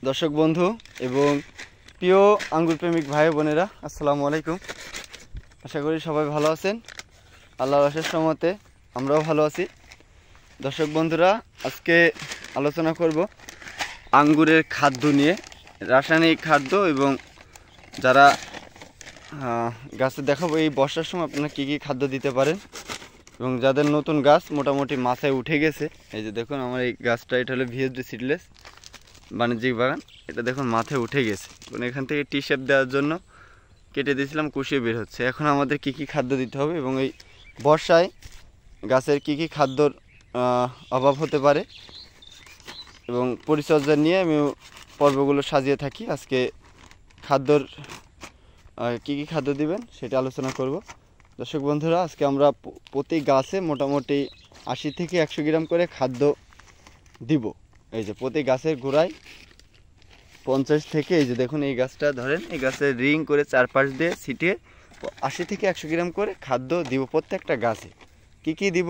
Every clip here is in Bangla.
দর্শক বন্ধু এবং প্রিয় আঙ্গুর প্রেমিক ভাই বোনেরা, আসসালামু আলাইকুম। আশা করি সবাই ভালো আছেন। আল্লাহর অশেষ রহমতে আমরাও ভালো আছি। দর্শক বন্ধুরা, আজকে আলোচনা করব আঙ্গুরের খাদ্য নিয়ে, রাসায়নিক খাদ্য এবং যারা গাছে দেখাবো এই বর্ষার সময় আপনারা কী কী খাদ্য দিতে পারেন এবং যাদের নতুন গাছ মোটামুটি মাথায় উঠে গেছে। এই যে দেখুন আমার এই গাছটা, এটা হলো ভিএসডি সিডলেস বাণিজ্যিক বাগান। এটা দেখুন মাথায় উঠে গেছে, মানে এখান থেকে টি শেপ দেওয়ার জন্য কেটে দিয়েছিলাম, কুশিয়ে বের হচ্ছে। এখন আমাদের কি কি খাদ্য দিতে হবে এবং এই বর্ষায় গাছের কি কি খাদ্যর অভাব হতে পারে এবং পরিচর্যা নিয়ে আমি পর্বগুলো সাজিয়ে থাকি। আজকে খাদ্যর কি কি খাদ্য দিবেন সেটা আলোচনা করব। দর্শক বন্ধুরা, আজকে আমরা প্রতি গাছে মোটামুটি 80 থেকে 100 গ্রাম করে খাদ্য দিব। এই যে প্রতি গাছের গোড়ায় 50 থেকে, এই যে দেখুন এই গাছটা ধরেন, এই গাছের রিং করে চারপাশ দিয়ে ছিটিয়ে 80 থেকে 100 গ্রাম করে খাদ্য দিব প্রত্যেকটা গাছে। কি কি দিব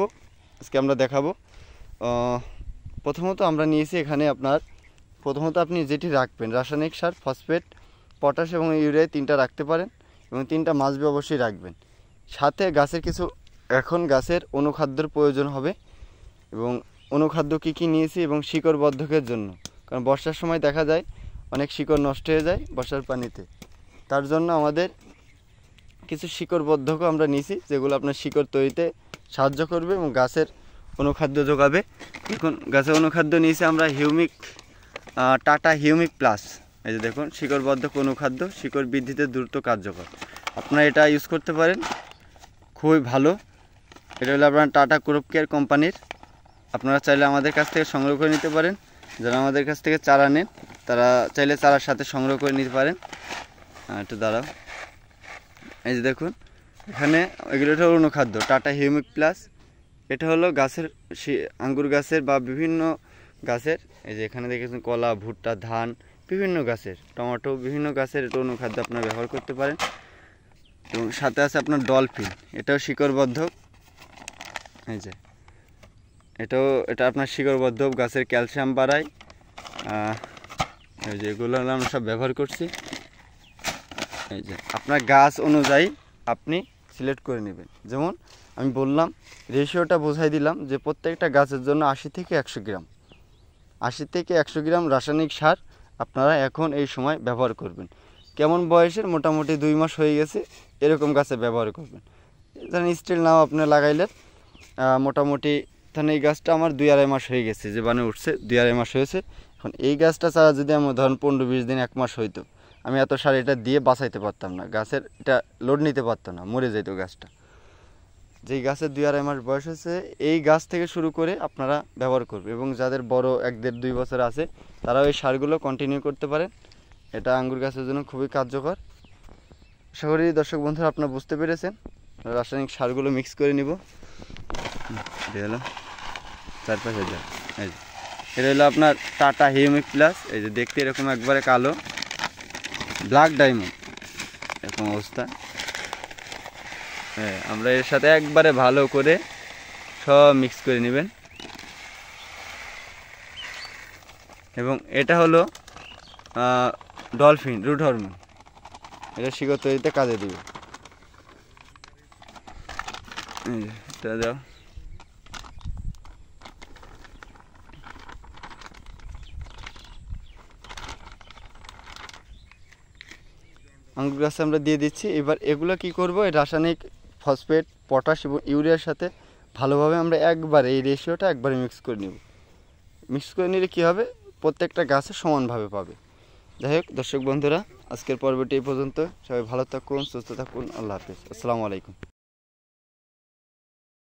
আজকে আমরা দেখাবো। প্রথমত আমরা নিয়েছি এখানে প্রথমত আপনি যেটি রাখবেন রাসায়নিক সার, ফসফেট, পটাশ এবং ইউরিয়া 3টা রাখতে পারেন এবং 3টা মাছবি অবশ্যই রাখবেন। সাথে গাছের কিছু এখন গাছের অনুখাদ্যের প্রয়োজন হবে এবং অনুখাদ্য কী কী নিয়েছি এবং শিকড় বর্ধকের জন্য, কারণ বর্ষার সময় দেখা যায় অনেক শিকড় নষ্ট হয়ে যায় বর্ষার পানিতে। তার জন্য আমাদের কিছু শিকড় বর্ধকও আমরা নিয়েছি, যেগুলো আপনার শিকড় তৈরিতে সাহায্য করবে এবং গাছের অনুখাদ্য যোগাবে। দেখুন গাছের অনুখাদ্য নিয়েছি আমরা টাটা হিউমিক প্লাস। এই যে দেখুন শিকড় বর্ধক অনুখাদ্য, শিকড় বৃদ্ধিতে দ্রুত কার্যকর। আপনারা এটা ইউজ করতে পারেন, খুবই ভালো। এটা হলো আপনার টাটা ক্রপ কেয়ার কোম্পানির। আপনারা চাইলে আমাদের কাছ থেকে সংগ্রহ করে নিতে পারেন। যারা আমাদের কাছ থেকে চারা নেন তারা চাইলে চারার সাথে সংগ্রহ করে নিতে পারেন। একটু দাঁড়াও, এই যে দেখুন এখানে এগুলো হলো অনুখাদ্য টাটা হিউমিক প্লাস। এটা হলো গাছের আঙ্গুর গাছের বা বিভিন্ন গাছের, এই যে এখানে দেখেছেন কলা, ভুট্টা, ধান, বিভিন্ন গাছের, টমেটো, বিভিন্ন গাছের এটা অনুখাদ্য আপনারা ব্যবহার করতে পারেন। এবং সাথে আছে আপনার ডলফিন, এটাও শিকড়বর্ধক। এই যে এটা আপনার শিকড়বর্ধক, গাছের ক্যালসিয়াম বাড়ায়। এই যে এগুলো আমরা সব ব্যবহার করছি। এই যে আপনার গাছ অনুযায়ী আপনি সিলেক্ট করে নেবেন। যেমন আমি বললাম, রেশিওটা বোঝাই দিলাম যে প্রত্যেকটা গাছের জন্য 80 থেকে 100 গ্রাম, 80 থেকে 100 গ্রাম রাসায়নিক সার আপনারা এখন এই সময় ব্যবহার করবেন। কেমন বয়সের? মোটামুটি 2 মাস হয়ে গেছে এরকম গাছে ব্যবহার করবেন। ধরেন স্টিল নাও আপনি লাগাইলেন, মোটামুটি ধরেন এই গাছটা আমার 2-2.5 মাস হয়ে গেছে, যে বানে উঠছে 2-2.5 মাস হয়েছে। এখন এই গাছটা ছাড়া যদি আমার ধরেন 15-20 দিন 1 মাস হইতো, আমি এত সার এটা দিয়ে বাঁচাইতে পারতাম না, গাছের এটা লোড নিতে পারতো না, মরে যেত গাছটা। যেই গাছের 2-2.5 মাস বয়স হয়েছে এই গাছ থেকে শুরু করে আপনারা ব্যবহার করবেন। এবং যাদের বড় 1-1.5-2 বছর আছে তারাও এই সারগুলো কন্টিনিউ করতে পারেন। এটা আঙ্গুর গাছের জন্য খুবই কার্যকর। আশা করি দর্শক বন্ধুরা আপনারা বুঝতে পেরেছেন। রাসায়নিক সারগুলো মিক্স করে নিব। হলো চারপাশে যা, এই এটা হলো আপনার টাটা হিউমিক প্লাস। এই যে দেখতে এরকম একবারে কালো, ব্ল্যাক ডায়মন্ড এরকম অবস্থা। হ্যাঁ, আমরা এর সাথে একবারে ভালো করে সব মিক্স করে নেবেন। এবং এটা হলো ডলফিন রুট হরমোন, এটা শিকড় তৈরিতে কাজে দিবে। এটা দাও। আঙ্গুর গাছে আমরা দিয়ে দিচ্ছি। এবার এগুলো কি করব, এই রাসায়নিক ফসফেট, পটাশ এবং ইউরিয়ার সাথে ভালোভাবে আমরা একবারে এই রেশিওটা একবারে মিক্স করে নেব। মিক্স করে নিলে কী হবে, প্রত্যেকটা গাছে সমানভাবে পাবে। যাই হোক দর্শক বন্ধুরা, আজকের পর্বটি এই পর্যন্ত। সবাই ভালো থাকুন, সুস্থ থাকুন। আল্লাহ হাফিজ, আসসালামু আলাইকুম।